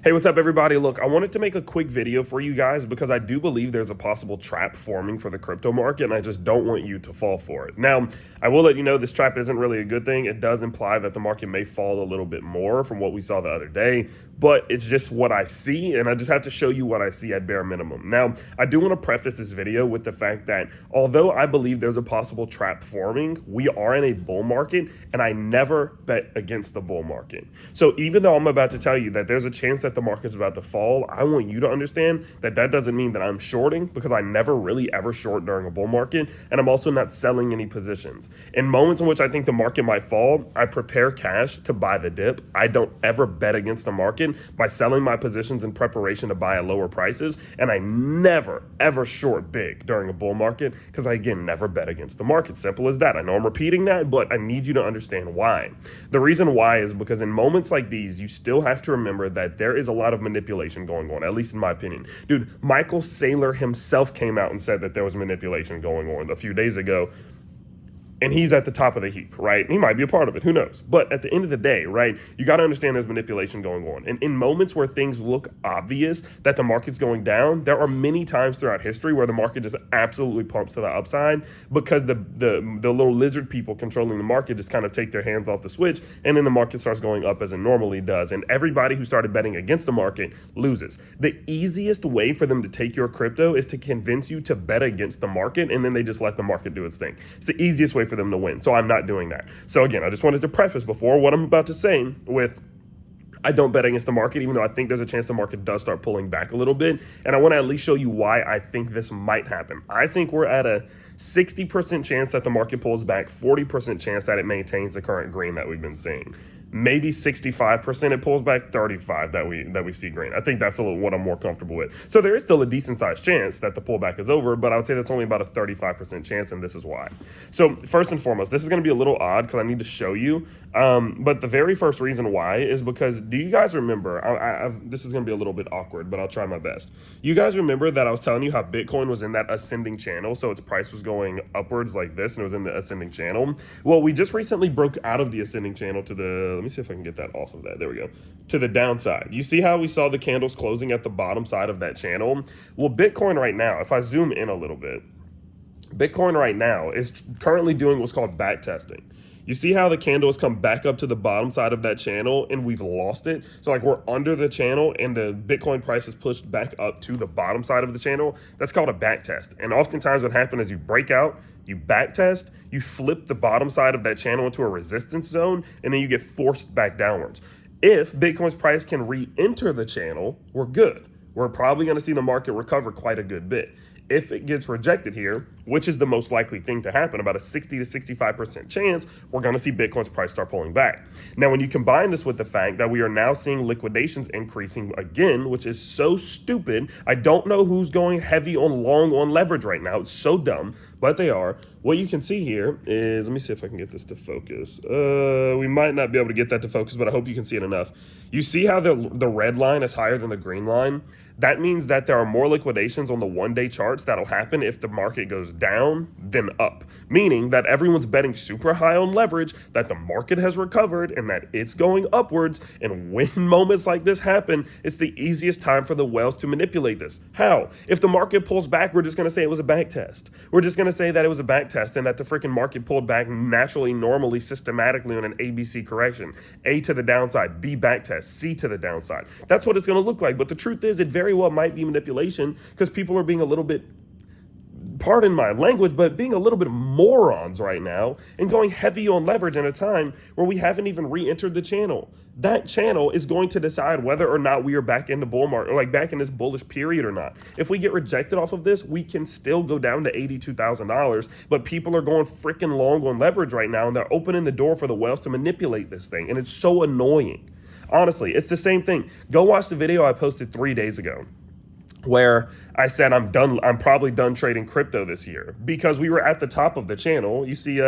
Hey, what's up, everybody? Look, I wanted to make a quick video for you guys because I do believe there's a possible trap forming for the crypto market, and I just don't want you to fall for it. Now, I will let you know this trap isn't really a good thing. It does imply that the market may fall a little bit more from what we saw the other day, but it's just what I see, and I just have to show you what I see at bare minimum. Now, I do want to preface this video with the fact that although I believe there's a possible trap forming, we are in a bull market, and I never bet against the bull market. So even though I'm about to tell you that there's a chance that the market's about to fall, I want you to understand that that doesn't mean that I'm shorting, because I never really ever short during a bull market, and I'm also not selling any positions. In moments in which I think the market might fall, I prepare cash to buy the dip. I don't ever bet against the market by selling my positions in preparation to buy at lower prices, and I never ever short big during a bull market because I, again, never bet against the market. Simple as that. I know I'm repeating that, but I need you to understand why. The reason why is because in moments like these, you still have to remember that there is a lot of manipulation going on, at least in my opinion. Dude, Michael Saylor himself came out and said that there was manipulation going on a few days ago. And he's at the top of the heap, right? He might be a part of it, who knows? But at the end of the day, right, you got to understand there's manipulation going on. And in moments where things look obvious that the market's going down, there are many times throughout history where the market just absolutely pumps to the upside because the little lizard people controlling the market just kind of take their hands off the switch, and then the market starts going up as it normally does. And everybody who started betting against the market loses. The easiest way for them to take your crypto is to convince you to bet against the market, and then they just let the market do its thing. It's the easiest way for them to win. So I'm not doing that. So again, I just wanted to preface before what I'm about to say with I don't bet against the market, even though I think there's a chance the market does start pulling back a little bit. And I want to at least show you why I think this might happen. I think we're at a 60% chance that the market pulls back, 40% chance that it maintains the current green that we've been seeing. Maybe 65% it pulls back, 35% that we see green. I think that's a little what I'm more comfortable with. So there is still a decent sized chance that the pullback is over, but I would say that's only about a 35% chance, and this is why. So first and foremost, this is going to be a little odd because I need to show you. But the very first reason why is because, do you guys remember, this is going to be a little bit awkward, but I'll try my best. You guys remember that I was telling you how Bitcoin was in that ascending channel, so its price was going upwards like this, and it was in the ascending channel? Well, we just recently broke out of the ascending channel to the, let me see if I can get that off of that. There we go. To the downside. You see how we saw the candles closing at the bottom side of that channel? Well, Bitcoin right now, if I zoom in a little bit, Bitcoin right now is currently doing what's called back testing. You see how the candle has come back up to the bottom side of that channel and we've lost it? So like we're under the channel and the Bitcoin price is pushed back up to the bottom side of the channel. That's called a back test. And oftentimes what happens is you break out, you back test, you flip the bottom side of that channel into a resistance zone, and then you get forced back downwards. If Bitcoin's price can re-enter the channel, we're good. We're probably going to see the market recover quite a good bit. If it gets rejected here, which is the most likely thing to happen, about a 60 to 65% chance, we're going to see Bitcoin's price start pulling back. Now, when you combine this with the fact that we are now seeing liquidations increasing again, which is so stupid, I don't know who's going heavy on long on leverage right now. It's so dumb, but they are. What you can see here is, let me see if I can get this to focus. We might not be able to get that to focus, but I hope you can see it enough. You see how the red line is higher than the green line? That means that there are more liquidations on the one-day charts that'll happen if the market goes down than up, meaning that everyone's betting super high on leverage, that the market has recovered and that it's going upwards. And when moments like this happen, it's the easiest time for the whales to manipulate this. How? If the market pulls back, we're just going to say it was a back test. We're just going to say that it was a back test and that the freaking market pulled back naturally, normally, systematically on an ABC correction. A to the downside, B back test, C to the downside. That's what it's going to look like. But the truth is, it very well might be manipulation because people are being a little bit, pardon my language, but being a little bit morons right now and going heavy on leverage at a time where we haven't even re-entered the channel. That channel is going to decide whether or not we are back in the bull market, or like back in this bullish period or not. If we get rejected off of this, we can still go down to $82,000, but people are going freaking long on leverage right now, and they're opening the door for the whales to manipulate this thing, and it's so annoying. Honestly, it's the same thing. Go watch the video I posted 3 days ago where I said I'm probably done trading crypto this year, because we were at the top of the channel. You see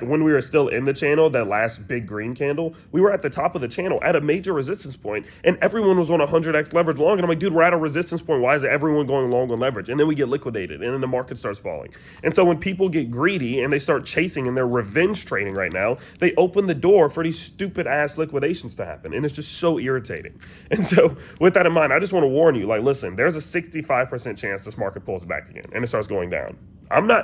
when we were still in the channel, that last big green candle, we were at the top of the channel at a major resistance point, and everyone was on 100x leverage long. And I'm like, dude, we're at a resistance point. Why is everyone going long on leverage? And then we get liquidated, and then the market starts falling. And so when people get greedy and they start chasing and they're revenge trading right now, they open the door for these stupid ass liquidations to happen. And it's just so irritating. And so with that in mind, I just want to warn you, like, listen, there's a 65% chance this market pulls back again and it starts going down.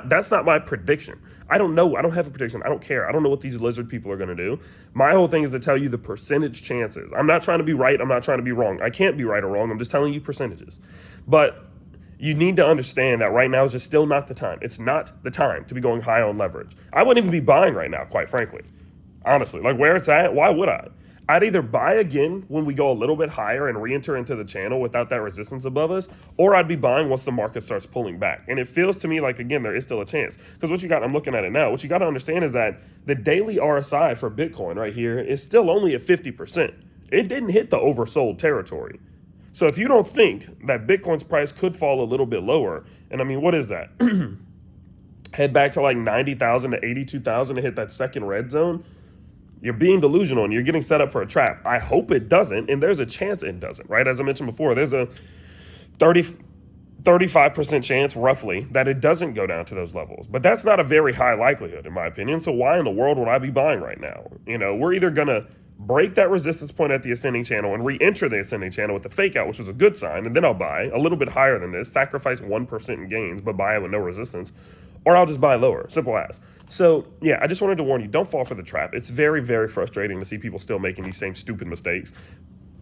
That's not my prediction. I don't know. I don't have a prediction. I don't care. I don't know what these lizard people are going to do. My whole thing is to tell you the percentage chances. I'm not trying to be right. I'm not trying to be wrong. I can't be right or wrong. I'm just telling you percentages. But you need to understand that right now is just still not the time. It's not the time to be going high on leverage. I wouldn't even be buying right now, quite frankly. Honestly, like where it's at, why would I? I'd either buy again when we go a little bit higher and re-enter into the channel without that resistance above us, or I'd be buying once the market starts pulling back. And it feels to me like, again, there is still a chance. Because I'm looking at it now, what you got to understand is that the daily RSI for Bitcoin right here is still only at 50%. It didn't hit the oversold territory. So if you don't think that Bitcoin's price could fall a little bit lower, and I mean, what is that? Head back to like 90,000 to 82,000 to hit that second red zone. You're being delusional and you're getting set up for a trap. I hope it doesn't, and there's a chance it doesn't, right? As I mentioned before, there's a 35% chance, roughly, that it doesn't go down to those levels. But that's not a very high likelihood, in my opinion. So why in the world would I be buying right now? You know, we're either going to break that resistance point at the ascending channel and re-enter the ascending channel with the fake out, which is a good sign, and then I'll buy a little bit higher than this, sacrifice 1% in gains, but buy it with no resistance, or I'll just buy lower, simple as. So yeah, I just wanted to warn you, don't fall for the trap. It's very, very frustrating to see people still making these same stupid mistakes.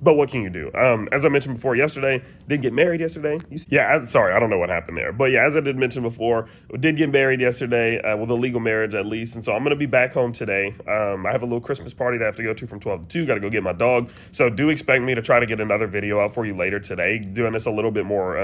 But what can you do? As I mentioned before, yesterday, did get married yesterday. Sorry, I don't know what happened there. But yeah, as I did mention before, did get married yesterday with a legal marriage at least. And so I'm going to be back home today. I have a little Christmas party that I have to go to from 12 to 2. Got to go get my dog. So do expect me to try to get another video out for you later today, doing this a little bit more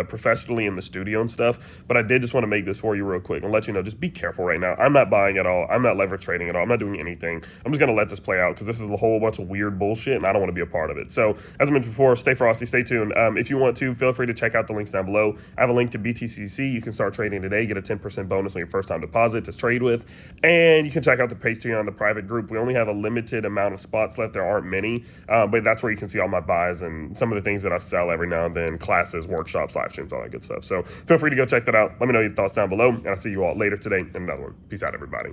professionally in the studio and stuff. But I did just want to make this for you real quick and let you know, just be careful right now. I'm not buying at all. I'm not leverage trading at all. I'm not doing anything. I'm just going to let this play out because this is a whole bunch of weird bullshit and I don't want to be a part of it. So as I mentioned before, stay frosty, stay tuned. If you want to, feel free to check out the links down below. I have a link to BTCC. You can start trading today, get a 10% bonus on your first time deposit to trade with. And you can check out the Patreon, the private group. We only have a limited amount of spots left. There aren't many, but that's where you can see all my buys and some of the things that I sell every now and then, classes, workshops, live streams, all that good stuff. So feel free to go check that out. Let me know your thoughts down below, and I'll see you all later today in another one. Peace out, everybody.